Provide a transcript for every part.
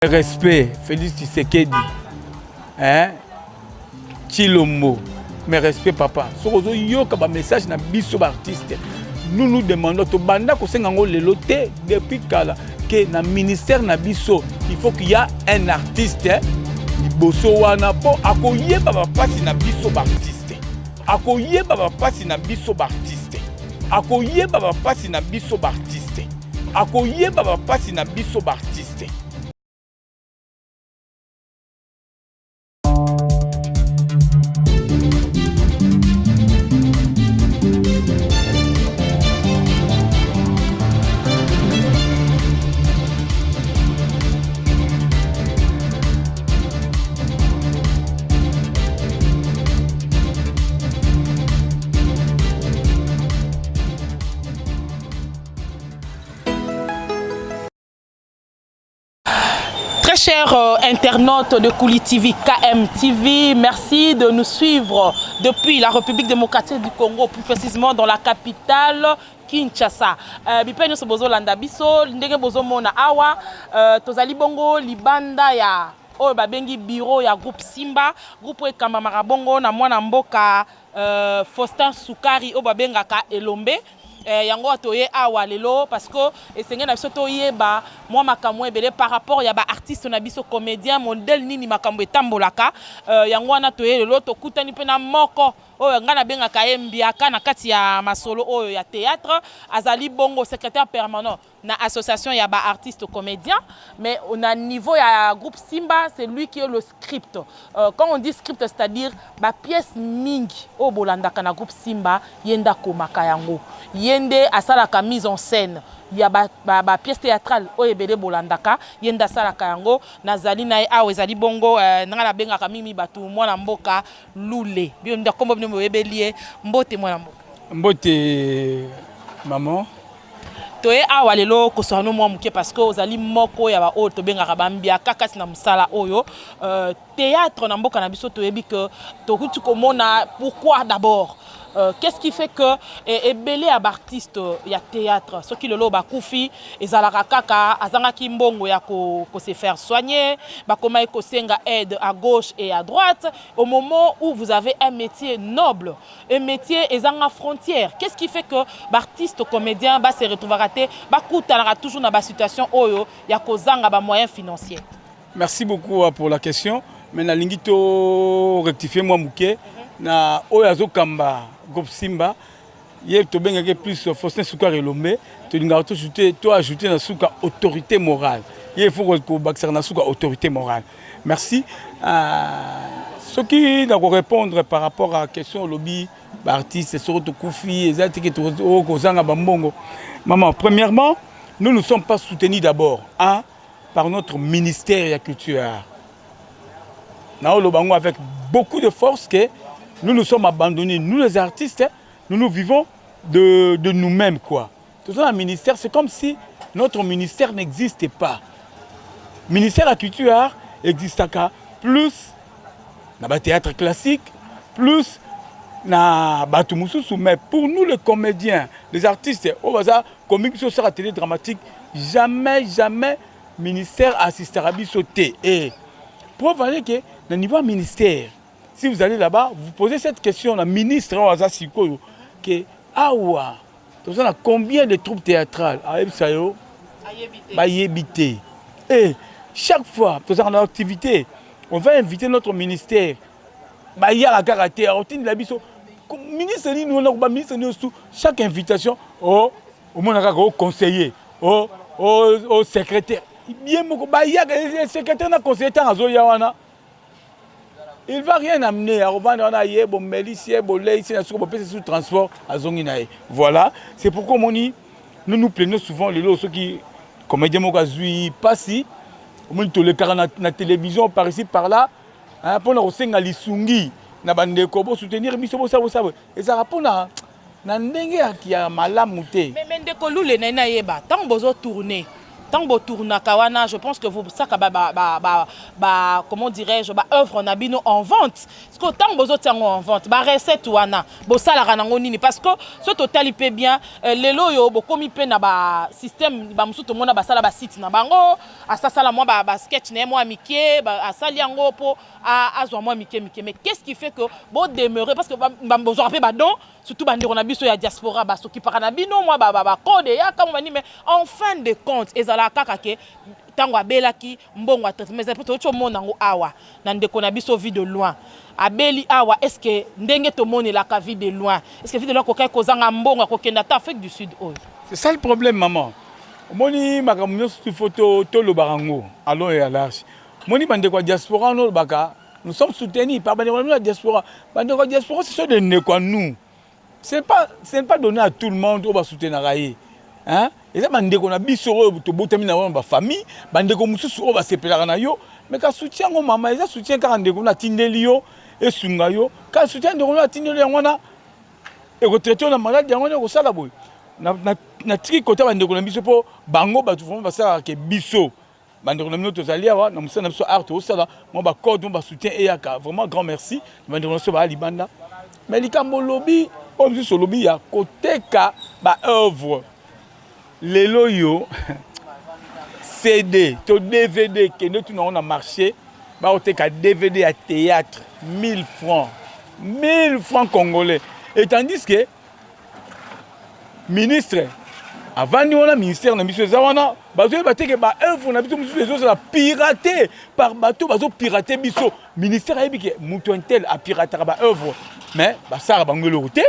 Respect, Félix Tshisekedi, hein? Chilombo, mes respects papa. Sorozo yoka ba message na biso ba artiste. Nous demandons to banda ko sengango lelote depuis kala que na ministère na biso, il faut qu'il y a un artiste liboso wana po akoyeba ba pasi na biso ba artiste. Akoyeba ba pasi na biso ba artiste. Akoyeba ba pasi na biso ba artiste. Akoyeba ba pasi na biso ba artiste. Très chers internautes de Kouli TV, KM TV, merci de nous suivre depuis la République démocratique du Congo, plus précisément dans la capitale Kinshasa. Bipeno so bozo landa biso, ndenge bozo mona awa, tozali bongo libanda ya oyo babengi bureau ya groupe Simba, groupe ekamba marabongo na mwana mboka Faustin Sukari oyo babengaka Elombe. Yango atoye awa lelo parce que esenge na biso toyeba mwa makambo ebele par rapport ya ba artiste na biso comédien modèle nini makambo etambolaka yango wana toye lelo tokutani pe na moko oyo nga na bengaka ye mbiaka na kati ya masolo oyo ya théâtre azali bongo secrétaire permanent na association ya ba artiste comédien mais on a niveau ya groupe Simba c'est lui qui est le script quand on dit script c'est-à-dire ba pièce mingi o bolandaka na groupe Simba yenda komaka yango yende asalaka mise en scène ya ba pièce théâtrale oyo ebele bolandaka yenda asalaka yango nazali na awa ezali bongo nga na bengaka mimi batu mwana mboka lule bio nda kombo bino boyebelie mbote mwana mboka mbote maman toye awa lelo kosano mwa muke parce que ozali moko ya ba oyo tobengaka bambiaka kati na musala oyo théâtre na mboka na biso toyebi que tokuti komona pourquoi d'abord qu'est-ce qui fait que ebele ya artiste ya théâtre ce qui lelo bakufi ezalaka kaka azangaki mbongo ya ko se faire soigner bakoma ekosenga aide à gauche et à droite au moment où vous avez un métier noble un métier ezanga frontière qu'est-ce qui fait que artiste comédien ba se retrouver raté bakutana toujours na ba situation oyo ya kozanga ba moyens financiers. Merci beaucoup pour la question mais na lingito rectifier moi muke na oyazo kamba groupe Simba hier to bengake plus Faustin Sukari Elombe to linga to ajouter na suka autorité morale il faut que baxer na suka autorité morale merci ce qui doit répondre par rapport à la question lobby artiste surtout Koufi ezati que to kozanga bambongo maman premièrement nous ne sommes pas soutenus d'abord par notre ministère de la culture na lobango avec beaucoup de force que nous nous sommes abandonnés, nous les artistes, nous vivons de nous-mêmes quoi. Tout ça, le ministère, c'est comme si notre ministère n'existait pas. Le ministère de la culture existe plus dans le théâtre classique, plus dans le mais pour nous les comédiens, les artistes, au hasard, comiques sur la télé dramatique, jamais le ministère assistera à sauter. Et pour voir que, au niveau ministère, si vous allez là-bas, vous posez cette question au ministre que combien de troupes théâtrales à Ebsayo Bayebité. Et chaque fois, dans notre activité, on va inviter notre ministère. Bayara karaté, routine la biso. Ministre nous chaque invitation au conseiller, au secrétaire. Bien le secrétaire n'a conseillé tant à Zoyawana. Il ne va rien amener. Voilà. C'est pourquoi nous nous plaignons souvent les lots qui, comme ils pas si, on les la télévision par ici par là, pour nous soutenir et ça répond à ndenge qui a malamuté. Mais ndeko lule na yeba tant bozo tourner tant que tourne kawana, je pense que vous ça comment dirais-je, œuvre nabino en vente. Parce que tant que vous en vente, recette wana, bo sala ranango nini parce que ce total il peut bien les loyo bo comme il peut na ba système ba musu to mona ba sala ba site na bango, asa sala moi ba sketch na moi mikie, ba asali yango po a zo moi mikie mais qu'est-ce qui fait que bo demeurer parce que ba besoin rappeler ba don surtout ba ndiro na biso ya diaspora ba so qui para na bino moi ba code ya comme bani mais en fin de compte ezala kaka ke tango abelaki mbongo atete mais peut to mona ngo awa na ndeko na biso vie de loin abeli awa est-ce que ndenge to mona la ka vie de loin est-ce que vie de loin ko kai ko zanga mbongo ko kenda ta Afrique du Sud oh c'est ça le problème maman moni makamunyo sur photo to lo barango allons et à l'arche moni bande ko diaspora no baka nous sommes soutenus par bande la diaspora bande ko diaspora c'est de ne quoi nous c'est pas donné à tout le monde on va soutenir railler hein et ça bande ko na biso to botami na ba famille bande ko mususu o ba sepelaka na yo mais ka soutien ngo mama ça soutien ka ndeko na tindeli yo et sunga yo ka soutien ndeko na tindeli ngona et ko traiter na malade ngona ko sala boy na tiki kota bandeko na biso po bango ba tout ba sala ke biso bandeko na minoto zali awa na musana biso art o sala mo ba code mo ba soutien et yaka vraiment grand merci bandeko na so ba libanda mais likambo lobby o biso lobby ya koteka ba œuvre lelo yo CD to DVD que nous on a marché ba oteka DVD à théâtre 1000 francs congolais et tandis que ministre avant nous on a ministère na biso zawana bazo bateke ba œuvre na biso biso la pirater par bateau bazo pirater biso ministère ayebike muto intel a pirater ba œuvre mais ba sara bangelo roté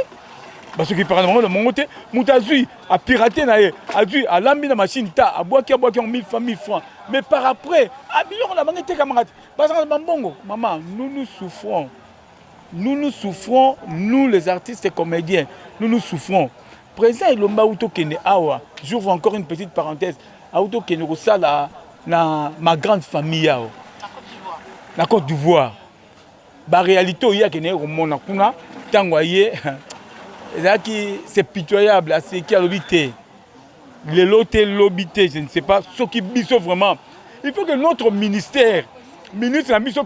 parce que par exemple mon côté mutazui a pirater na ye a dû à lambi na machine ta a boaki 1000 francs mais par après a biloko na bangete camarade parce que bambongo maman nous souffrons nous les artistes et comédiens nous souffrons. Président Ilomba Auto Kene Awa, j'ouvre encore une petite parenthèse. Auto Kene Rosala, ma grande famille, la Côte d'Ivoire. La réalité, il y a Kene Romona Kuna, Tangoye, c'est pitoyable, c'est qui a l'obité. Les lotés, l'obité, je ne sais pas, ce qui biso vraiment. Il faut que notre ministre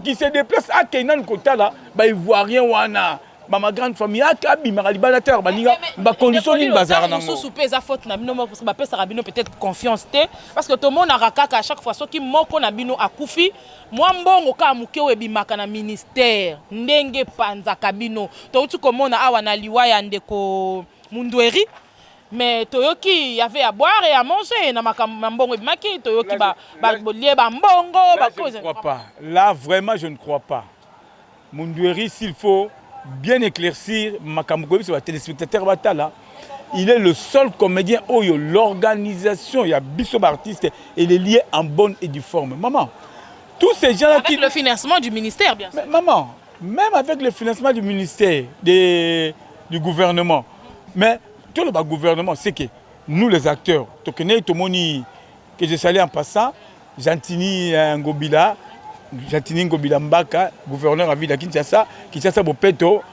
qui se déplace à Kenan Kotala, bah, Ivoirien Wana. Ma grande famille a kabi maralibana terre baninga ba condition ni bazar nango sous souper za faute na bino parce que ba pesa rabino peut-être confiance té parce que tout le monde a rakaka à chaque fois ceux qui moko na bino akufi moi mbongo ka muke webimaka na ministère ndenge panza kabino to tu komona awa na liwa ya ndeko Mundweri mais toyoki y avait à boire et à manger na mbongo ebimaki toyoki ba lié ba mbongo ba cause. Je ne crois pas là vraiment je ne crois pas Mundweri s'il faut bien éclaircir Makamoukobi sur la téléspectateur Batala. Il est le seul comédien où l'organisation, il y a Bissot artiste et il est lié en bonne et due forme. Maman, tous ces gens-là avec le financement du ministère, bien sûr. Mais, maman, même avec le financement du ministère, du gouvernement, mais tout le gouvernement, c'est que nous les acteurs, Tokene Tomoni, que je salue en passant, Jantini Ngobila, Jantini Ngobila Mbaka, gouverneur à Ville Kinshasa, Kinshasa Bopeto,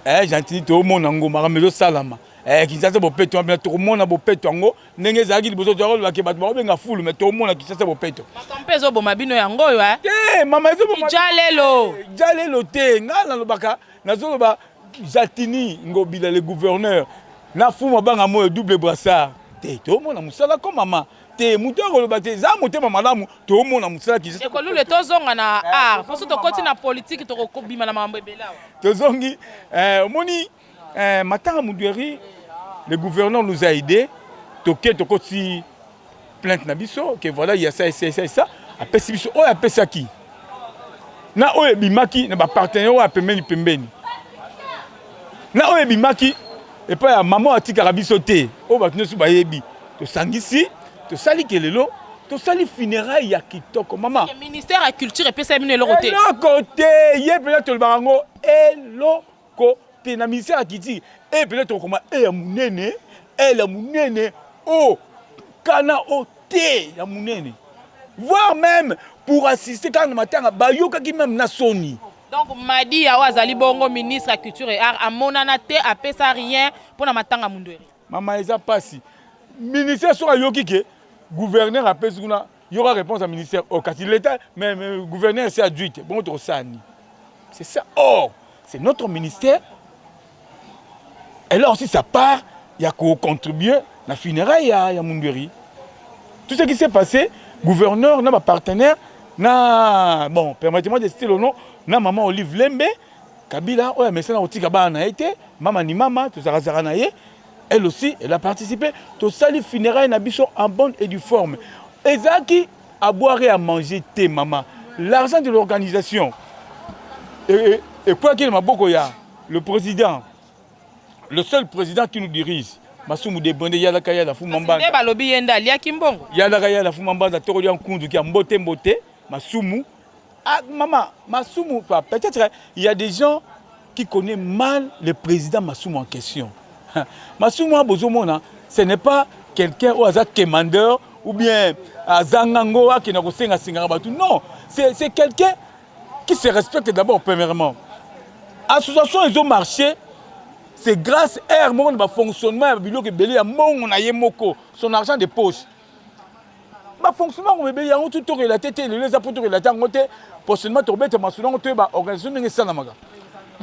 Jantini Tomo Nango, Maramezo Salama, Kinshasa Bopeto, Tomo na Bopeto Ango, Nenge Zagi, Bozo Jarol, Bakebatmo, Benga Foul, mais Tomo na Kinshasa Bopeto. Makampezo Bomabino Yango, ouais. Maman, Jalelo. Jalelo, te, Nala Lobaka, Nazoloba, Jantini Ngobila, le gouverneur, Nafouma Bangamo, double brassard, te, Tomo na Moussala comme maman. Te muto le bate za motema malamu to mona musala ki e ko lule tozonga na art parce que to koti na politique to ko bima na mambo ebela tozongi moni matanga Mundweri le gouverneur nous a aidé to koti plainte na biso que voilà il y a ça et ça après biso o après ça qui na o ebimaki na ba partenaire o apemeni pembeni na o ebimaki et pas maman atika biso te o ba tnesu ba yebi to sangisi to sali kelelo to sali funérailles ya kitoko maman le ministère de la culture et puis ça mine le côté yé peut-être le barango et le côté na ministère ya kiti et peut-être comment ya munene o kana o te ya munene voire même pour assister quand matanga bayoka ki même na soni donc Madi ya wazali bongo ministre de la culture et art a monana te a pesa rien pour na matanga Mundweri maman eza pasi ministère so ayoki ke gouverneur appelle Zuna, il y aura réponse au ministère. Oh, quand il l'État, mais le gouverneur c'est adjoint. Bon, c'est ça. Or, c'est notre ministère. Et là aussi, ça part, il y a qu'à contribuer à la funéraille, il y a Mungeri. Tout ce qui s'est passé, gouverneur, n'a pas partenaire, bon, permettez-moi de citer le nom, na maman Olive Lembe, Kabila, ouais, mais c'est là où Tikaba a été, maman ni maman, tout ça, elle aussi, elle a participé. Tout ça, les funérailles n'habitent en bonne et due forme. Et ça qui a boire et à manger, thé, maman. L'argent de l'organisation. Et quoi qu'il m'a beaucoup, le président, le seul président qui nous dirige, Masumu de Bondé, Yalaka Yala Fumamba. Yalaka Yala Fumamba, Torodian Kundu, qui a mboté, Masumu. Ah, maman, Masumu, peut-être il y a des gens qui connaissent mal le président Masumu en question. Masumu Abozomona, ce n'est pas quelqu'un au hasard commandeur ou bien à Zangango qui n'a pas de Singarabatou. Non, c'est quelqu'un qui se respecte d'abord, premièrement. Association, ils ont marché. C'est grâce à mon fonctionnement, son argent de poche. Le fonctionnement, le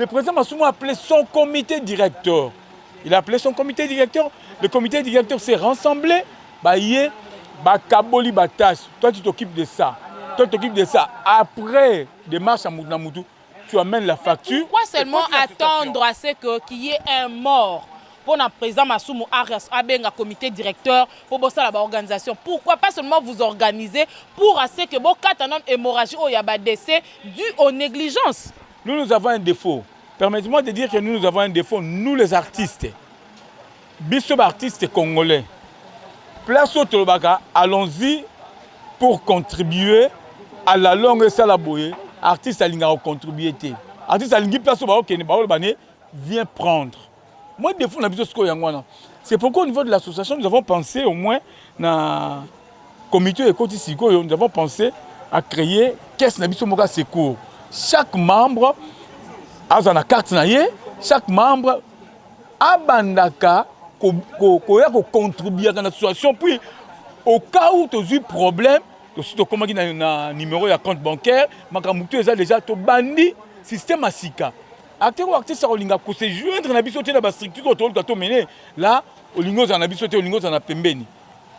président Masumu a appelé son comité directeur. Il a appelé son comité directeur. Le comité directeur s'est rassemblé. Toi, tu t'occupes de ça. Toi, tu t'occupes de ça. Après des marches à Moudnamoudou, tu amènes la facture. Pourquoi seulement attendre à ce qu'il y ait un mort pour le président Masumu Abenga comité directeur pour bosser la organisation? Pourquoi pas seulement vous organiser pour assez que vos quatre hémorragie ou yaba décès dû aux négligences? Nous avons un défaut. Permettez-moi de dire que nous avons un défaut, nous les artistes. Bissot artistes congolais. Place au Tolobaka, allons-y pour contribuer à la longue salaboye. Artiste alinga contribuer. Artiste alingi place au Bané vient prendre. Moi, défaut, c'est pourquoi au niveau de l'association, nous avons pensé au moins dans le comité économique, nous avons pensé à créer caisse Nabiso Moka Secours. Chaque membre a une carte, chaque membre a bandaka contribuer à l'association. Puis, au cas où tu as eu problème, tu as un numéro de compte bancaire, tu as déjà bandi système Asika. Acteur ou artiste olinga ko se joindre na biso te na ba structure autour de to mener là olingo za na biso te olingo za na pembeni.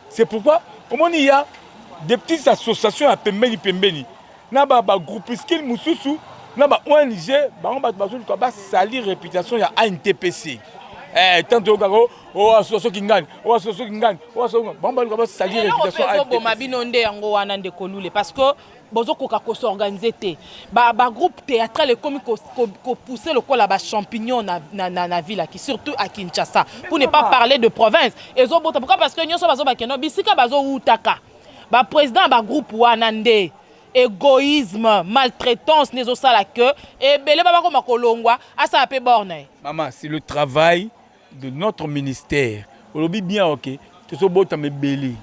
C'est pourquoi au il y a des petites associations à pembeni na ba groupuscule mususu na ba ONG ba on ba salir réputation ya ANTPC. Tant de garo o association qui gagne o association qui gagne o association ba salir réputation ANTPC. Bo mabinonde yango wana ndekolule parce que bozo koka ko s'organiser té ba groupe théâtral et comique ko pousser le col là ba champignon na ville qui surtout à Kinshasa pour ne pas parler de province et zo bota pourquoi parce que nyoso bazo ba keno bisika bazo utaka ba président ba groupe wana ndé égoïsme maltraitance nezo sala que et belé baba ko makolongwa asa apé borne. Maman, c'est le travail de notre ministère. Olobi bien OK, tu so bota me belé.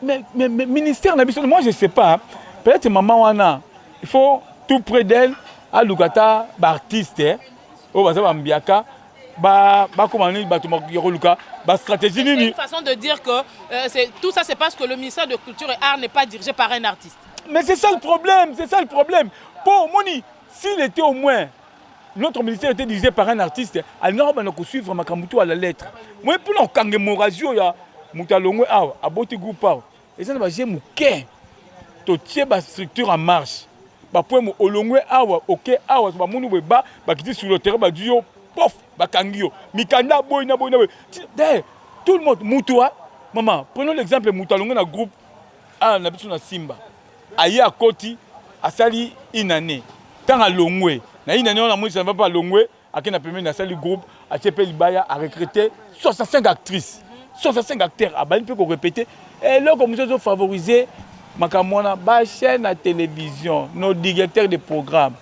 Mais ministère na biso moi je sais pas. Peut-être maman wana, il faut tout près d'elle à Lukata, artiste, au Baza Mbiaka, stratégie. C'est une façon de dire que tout ça c'est parce que le ministère de Culture et Art n'est pas dirigé par un artiste. Mais c'est ça le problème, c'est ça le problème. Pour Moni, s'il était au moins, notre ministère était dirigé par un artiste, il n'aurait pas suivre Makamutu à la lettre. Moi, pour nous, quand Morazio, il y a Moutalongwe, à Boti Groupe, et ça, j'ai mon cœur. To tie ba structure en marche ba pour mo olongwe awa OK awa ba munu ba kiti sur le terrain ba dio pof ba kangio mikanda boy na tout le monde mutua maman prenons l'exemple mutalongo na groupe na biso na Simba aye à Koti asali inane tant à longwe na inane on a moi ça va pas longwe akena permis na sali groupe a tepé libaya a recruter 65 actrices 65 acteurs a bali peut ko répéter et là comme ça favoriser Makamona, ba chaîne à télévision, nos directeurs de programme,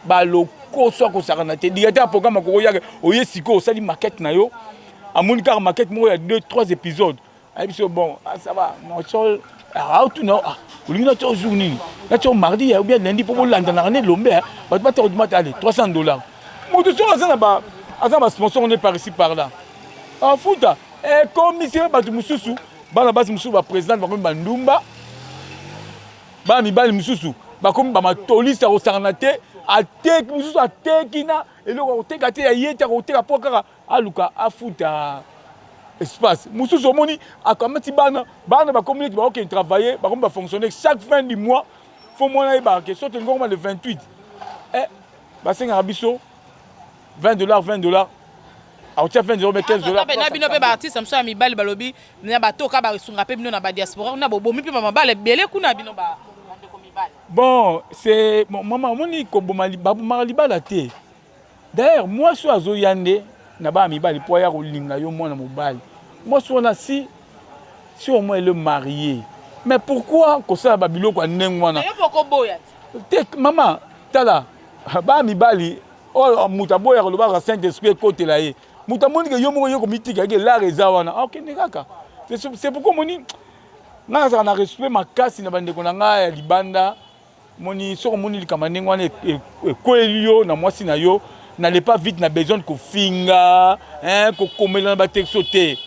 ba loko soit ko saranate, directeur de programme ko ya oye siko sali maquette na yo, amoni car maquette mo ya 2-3 épisodes. Ai biso bon, ça va, mon sol, tout non, olingi na to jour nini. Na to mardi ou bien lundi pour landa na né lombe, ba pas te demander allez $300. Mo to so azana ba sponsor on est par ici par là. En foot, et commissaire ba mususu bana basi mususu ba président ba komi bandumba bana mibali mususu ba komi ba matolisa ko sangana te ateki mususu ateki na eloko koteka te ya yeta koteka po kaka aluka afuta espace mususu omoni akamati bana ba komi ba OK travailler ba komi ba fonctionner chaque fin du mois faut mona ba ke sote ngoma le 28 ba senga biso $20 $20 alors tu as fait $15 na bino pe ba artiste amso ya mibali balobi na batoka ba sunga pe bino na ba diaspora na bobomi pe mabale belé kuna bino ba ndeko mibali. Bon c'est maman moni ko bomali ba libala te. D'ailleurs moi so azo yande na ba mibali po ya kolinga yo mona mobali. Moi so na si au moins le marié. Mais pourquoi ko ça ba biloko ndengwana? Yo poko boya. Te maman tala ba mibali o mutaboya ko ba Saint-Esprit côté là ye. Mutamoni que yo moko yo komitika ke la rezawana. OK ndekaka. C'est pourquoi moni na za na respect makasi na bande ko na nga ya libanda moni soko moni likama ndengwana ekoelio na mwasi na yo n'allez pas vite na besoin de kofinga ko komela na ba texto te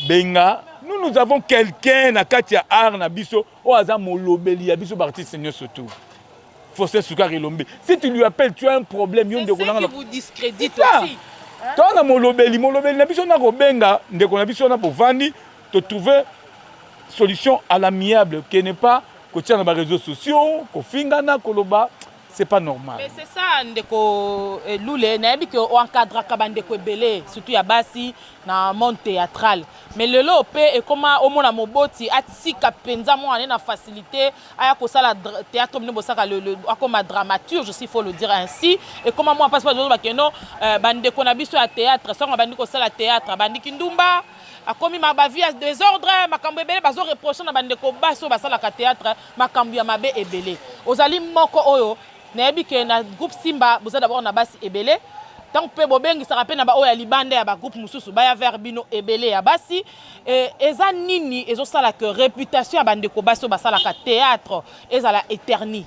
benga nous avons quelqu'un na katia art na biso o aza molobeli ya biso artiste seigneur surtout Faustin Soukari Lombe si tu lui appelles tu as un problème yo ndeko na vous discrédite aussi. Toi na molobeli na biso na kobenga ndeko na biso na povandi te trouver solution à l'amiable qui n'est pas que tu as dans les réseaux sociaux ko fingana koloba c'est pas normal. Mais c'est ça ndeko Loulé na yebi que o encadre ka bandeko belé surtout ya basi na monde théâtral. Mais le lope et comment au mona moboti atika penza mo na facilité aya ko sala théâtre mino bosaka le comme dramaturge s'il faut le dire ainsi et comment moi passe pas ba que non bandeko na biso ya théâtre so bandiko sala théâtre bandiki ndumba akomi mabavi ya désordre makambo ebele bazo reprocher na bandeko baso basala ka théâtre makambo ya mabe ebele ozali moko oyo na yebi ke na groupe Simba boza d'abord na basi ebele tant pe bobengi ça rappelle na ba oya libande ya ba groupe mususu ba ya vers bino ebele ya basi eza nini ezo sala que réputation ya bandeko baso basala ka théâtre ezala éterni.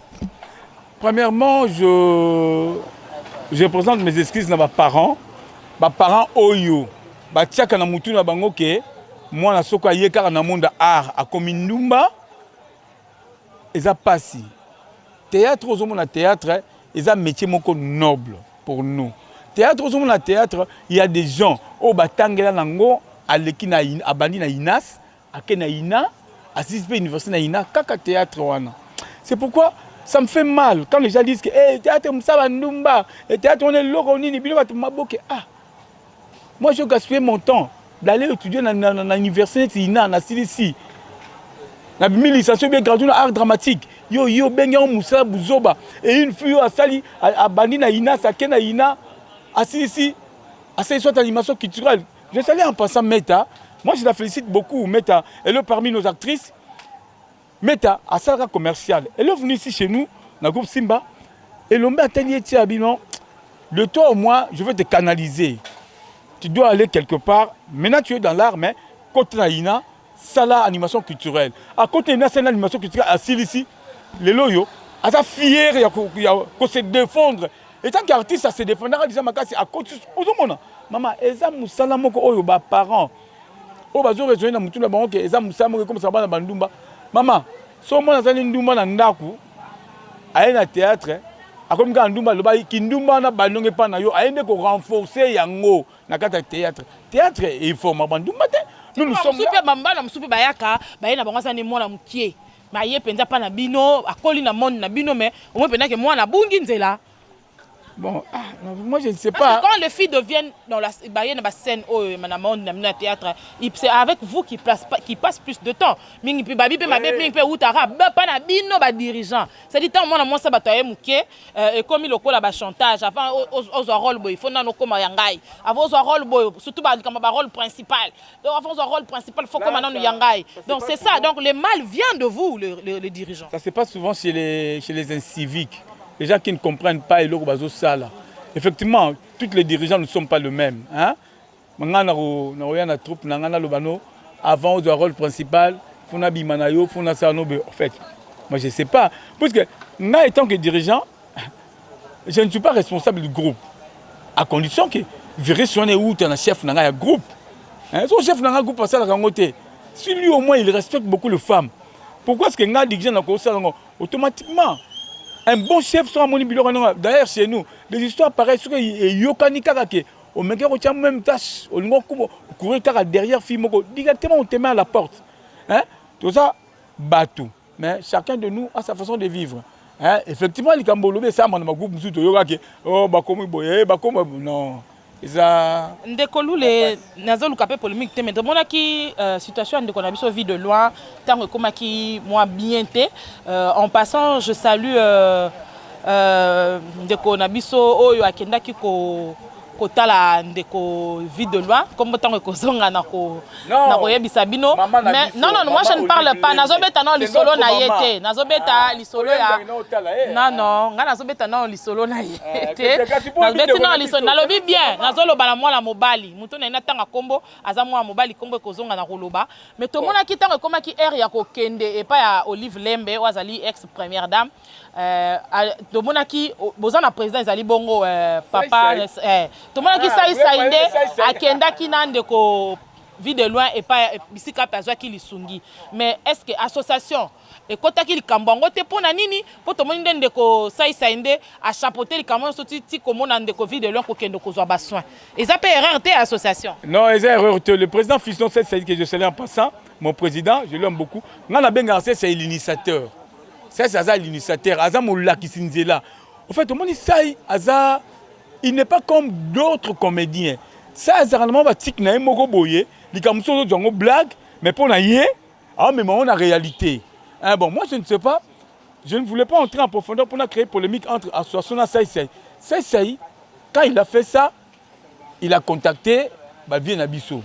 Premièrement je présente mes excuses na ba parents oyo ba tiaka na mutu na bango ke moi na soko ayeka na monde art a komi ndumba eza pasi théâtre aux hommes na théâtre eza métier moko noble pour nous. Théâtre aux hommes na théâtre il y a des gens au batangela nango aleki na abandi na inas akena ina assiste université na ina kaka théâtre wana. C'est pourquoi ça me fait mal quand les gens disent que théâtre msaba ndumba et théâtre on est loko nini bino batu maboke moi je gaspille mon temps d'aller étudier dans l'université ina na CDC na licence bien gratuit art dramatique yo benga musala buzoba et une fille a sali a bandi na ina sakena ina asisi assez soit animation culturelle. Je salue en passant Meta. Moi je la félicite beaucoup Meta. Elle est parmi nos actrices. Meta à Sarah commercial. Elle est venue ici chez nous dans le groupe Simba et l'homme a tenu Tiabino. De toi au moins je veux te canaliser. Tu dois aller quelque part. Maintenant tu es dans l'art mais côté na ina sala animation culturelle. À côté na c'est l'animation culturelle à Silici les loyo à sa fière il y a se défendre. Et tant qu'artiste ça se défendra déjà makasi à côté ozomona maman eza musala moko oyo ba parents o bazo rejoindre na mutu na bango ke eza musala moko comme ça bana bandumba maman so mona zali ndumba na ndaku aye na théâtre akomi ka ndumba loba kindumba na bandonge pa na yo ayende ko renforcer yango na kata théâtre il faut ma bandumba te nous sommes super mamba na musupe bayaka baye na bango sani mona mukie maye penza pa na bino akoli na monde na bino mais au moins pendant que moi na bungi nzela. Bon, moi je ne sais pas. Parce que quand les filles deviennent dans la scène au théâtre, c'est avec vous qui passe plus de temps. Mingi pe babi pe mabe mingi pe utara pas na bino ba dirigeant. C'est dit tant moi ça bataye muke et comme il lokola ba chantage avant aux rôle boy, il faut na no koma yangai. Avant aux rôle boy, surtout ba comme ba rôle principal. Donc avant aux rôle principal, faut comme na no yangai. Donc c'est ça. Donc le mal vient de vous les dirigeants. Ça se passe souvent chez les inciviques. Les gens qui ne comprennent pas et l'autre ça là. Effectivement, tous les dirigeants ne sont pas les mêmes. Hein? Avant, au rôle principal, en fait, moi je ne sais pas. Parce que moi, étant que dirigeant, je ne suis pas responsable du groupe. À condition que je suis un chef d'un groupe. Son chef d'un groupe, Si lui au moins il respecte beaucoup les femmes, pourquoi est-ce que nga dirigeant na ko salongo automatiquement un bon chef sera mon biloko non. D'ailleurs chez nous, des histoires pareilles sur yokani kaka ke au mec ko tia même tâche, au ngo kubo courir kaka derrière fille moko directement on te met à la porte. Hein? Tout ça batou. Mais chacun de nous a sa façon de vivre. Hein? Effectivement, les Cambolobe, ça, mon groupe, oh, bakomi boye, bakomi non. Ça. Ndekolu les nazol capé polémique mais de mon qui situation de qu'on a vu vie de loin tant que comme qui moi bien té en passant je salue de qu'on a biso oyo akenda ki ko kotala ndeko vie de loin comme tant que zonga na ko yebisa bino mais non moi je ne parle pas nazobeta non lisolo na yete nazobeta lisolo ya non nga nazobeta non lisolo na yete nazobeta non lisolo nalobi bien nazoloba na mwana mobali muto na tanga kombo aza mwana mobali kombo kozonga na koloba mais to mona ki tanga koma ki air ya kokende et pas ya Olive Lembe wazali ex première dame to mona ki bozana président ezali bongo papa tout le monde qui saïde akenda ki nande ko vie de loin et pas bisika pazwa ki lisungi mais est-ce que association et kota ki likambango te pona nini po to monde ndende ko saïde a chapeauter likambango soti ti ko mona ndeko vie de loin ko kendo ko zwa ba soin eza pe erreur te association non eza erreur te le président Fiston c'est que je salue en passant mon président je l'aime beaucoup ngana benga c'est l'initiateur c'est ça l'initiateur aza molakisi nzela en fait tout le monde ça aza il n'est pas comme d'autres comédiens. Ça, c'est vraiment un tic na moko boye, li kamso zongo blague, mais pour na yé, ah mais on a réalité. Hein, bon, moi je ne sais pas, je ne voulais pas entrer en profondeur pour créer polémique entre association et Saï. Saï, quand il a fait ça, il a contacté Bavie Nabiso.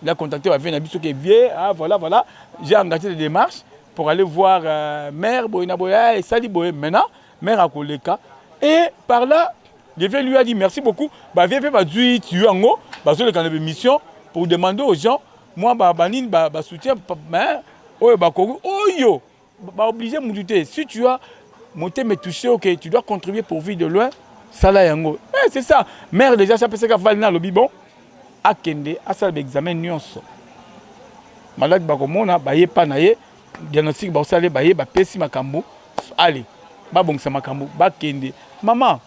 Il a contacté Bavie Nabiso qui est vieux, ah voilà, j'ai engagé des démarches pour aller voir Mère Boyna Boya et Sali Boye maintenant, Mère Akoleka et par là je lui a dit merci beaucoup. Bah viens faire du tuango, bah sur le mission pour demander aux gens, moi bah banine bah soutien, mais oh bah yo, bah obligé de douter. Si tu as monté mais touché, ok, tu dois contribuer pour vivre de loin. Ça là yango. C'est ça. Mère déjà ça peut se faire valina le bibon. A kende, a ça l'examen nuance. Malade bah comme on a bah yé pas naé, diagnostic bah ça les bah yé bah pesi makambo. Allez, bah bon ça makambo, bah kende. Maman.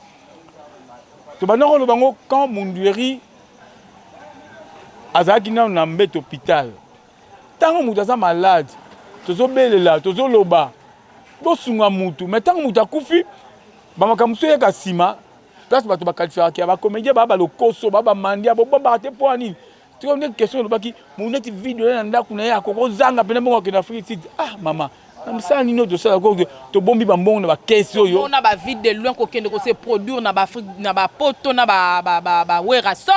Quand Mundweri a un mbet hôpital, tant que tu es malade, tu es là, tu es loba, tu es mutu, mais tant que tu as koufi, tu es à Sima, place tu vas qualifier qui va comédien, baba le koso, baba mandia, baba te poani. Tu as une question qui mon net vidéo là qu'on a koko zanga pena mo que d'Afrique. Ah maman. Ça ni de ça to bombi bambon na ba question yo on a ba vide de loin ko kende ko se produire na ba Afrique na ba poto na ba werason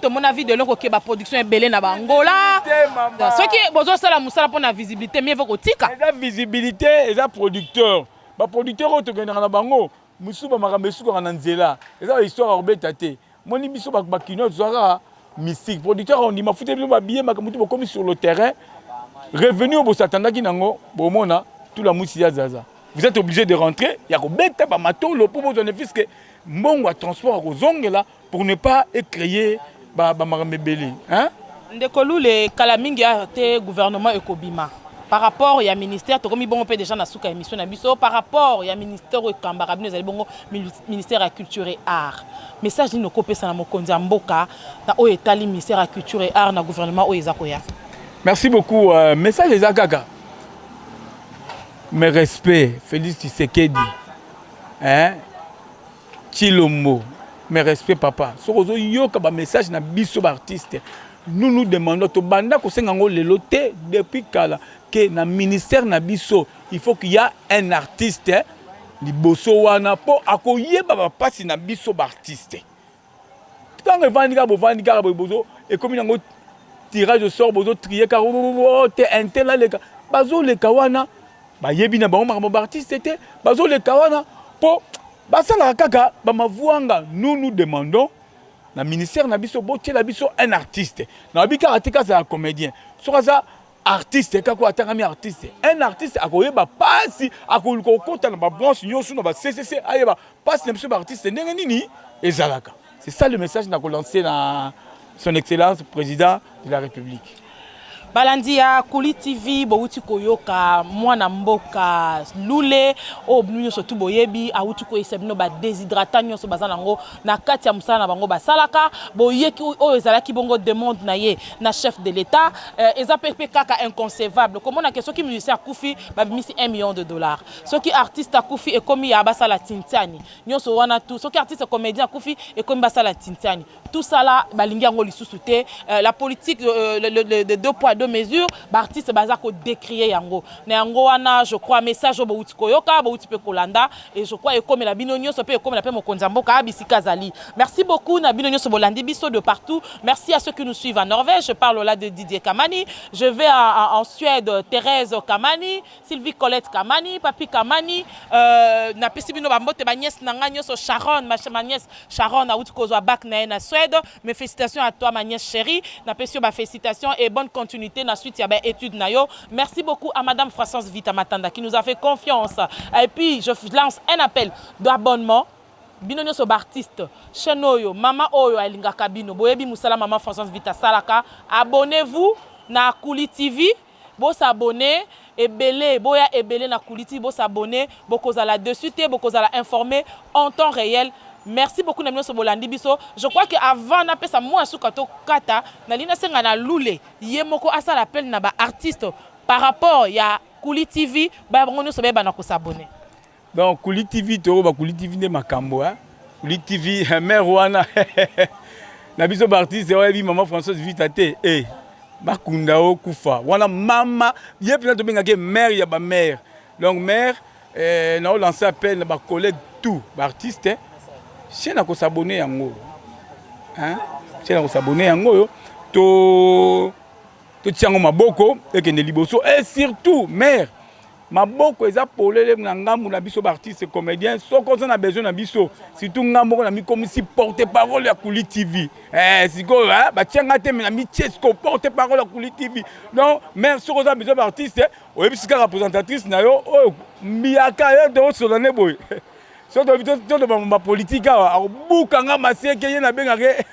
to mon avis de loin ko ke ba production ebele na ba Angola ce qui bozo sala musala pour na visibilité mais faut tika la visibilité et la producteur ba producteur to kende na bango musu ba makambe su ko na nzela eza histoire obeta te moni biso ba kino zora mystique producteur on dit ma fouté ba billet makambo to comme sur le terrain. Revenu au Bosatanda qui nango, bomona, tout la moussia zaza. Vous êtes obligé de rentrer, il y a que bête ba mato le pour vous bénéfice que mon transport aux ongles là pour ne pas créer ba maramebeli, hein? Ndekolu le kalamingi a te gouvernement ekobima. Par rapport ya ministère to komi bongo pe déjà na suka émission na biso par rapport ya ministère o kambara bino zali bongo ministère à culture et art. Message ni noko pesa na mokonzi mboka na o etali ministère à culture et art na gouvernement o ezakoya. Merci beaucoup. Message des Agaga. Mes respects, Félix Tshisekedi. Hein? Chilombo. Mes respects, papa. Sorozo yoka ba message na biso artiste. Nous demandons to banda ko sengango lelote depuis kala que na ministère na biso, il faut qu'il y a un artiste liboso wana po akoyeba ba pasi na biso artiste. Quand revendica bozo et comme nango tirage de sort bozo trier car te intel là les bazo les kawana ba yebi na ba artiste était bazo les kawana po basa la kaka ba mavuanga nous demandons na ministère na biso botie la biso un artiste na bika atika za comédien sur ça artiste kako atangami artiste un artiste akoyeba pasi akolukokota na ba branche nyoso na ba CCC ayeba pasi na biso ba artiste ndenge nini ezalaka. C'est ça le message na ko lancer na son excellence président de la République. balandi ya Kuli TV bouti koyoka mwana mboka lule o bnu surtout boyebi awuti ko isebno ba déshydratant nyonso bazanango na kati ya musala na bango basalaka boyeki o ezalaki bongo demande na ye na chef de l'état eza pepe kaka inconcevable comment na question qui musicien akufi ba bimisi 1 million de dollars ce qui artiste akufi et comme ya basala tintani nyonso wana tout ce qui artiste comédien akufi et comme basala tintani tout ça là balingi yango lisusu te la politique de 2 poids 2 mesures artiste bazako décrier yango na yango wana je crois message au bouti koyoka bouti pe kolanda et je crois et comme la binonyo so pe comme la pe mokonza mboka bisika zali merci beaucoup na binonyo so bolandi biso de partout merci à ceux qui nous suivent en Norvège je parle là de Didier Kamani je vais en Suède Thérèse Kamani Sylvie Colette Kamani Papi Kamani na pesi bino ba mbote ba nièce na nganyo so Sharon ma nièce Sharon a outi kozwa bac na Suède mes félicitations à toi ma nièce chérie na pesi ba félicitations et bonne continuité na suite il y a étude nayo. Merci beaucoup à madame Françoise Vita Matanda qui nous a fait confiance et puis je lance un appel d'abonnement binonyo so artiste chaîne oyo mama oyo alinga kabino boyebi musala maman Françoise Vita salaka abonnez-vous na Kuli TV bo s'abonner ebele boya ebele na Kuli TV bo s'abonner bokozala dessus te bokozala informé en temps réel. Merci beaucoup na minoso bolandi biso. Je crois que avant na pesa moi sukato kata na lina senga na lule yemoko asa l'appel na ba artiste par rapport ya Kuli TV ba ngono so ba na ko s'abonner. Donc Kuli TV to ba Kuli TV ne makambo hein. Kuli TV mère wana na biso ba artiste wa bi maman Françoise Vita te bakunda o kufa wana mama yepina to benga ke mère ya ba mère. Donc mère na lancer appel na ba collègue tout ba artiste si on a s'abonner yango hein si on a s'abonner yango to tiango maboko et que ne liboso et surtout mère maboko eza polele na ngambu na biso artiste comédien so qu'on a besoin na biso surtout ngambo na mi comme si porte-parole ya Kuli TV siko ba tianga te na mi tiesko porte-parole ya Kuli TV donc mère so qu'on a besoin artiste o ebisika représentatrice na yo o miaka yo de solane boy so de ma politique a bukanga maseke ye na bengake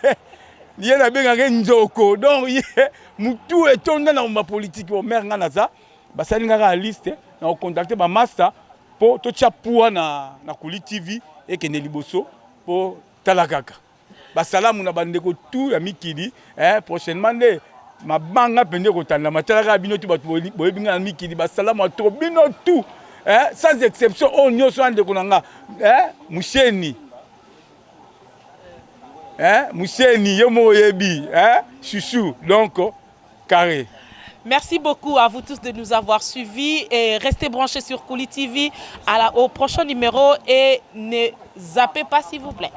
nzoko donc mutu etonda na ma politique o mère ngana za basalinga ka liste na contacter ba master po to chapua na Kuli TV et que ne liboso po talakaka basalamu na bandeko tout ya mikili prochainement de mabanga pende ko tanda matalaka bino tu batu boyebinga na mikili basalamu a trop bino tout sans exception on nyoso ande konanga musheni musheni yomo yebi chouchou donc carré. Merci beaucoup à vous tous de nous avoir suivis et restez branchés sur Kuli TV au prochain numéro et ne zappez pas s'il vous plaît.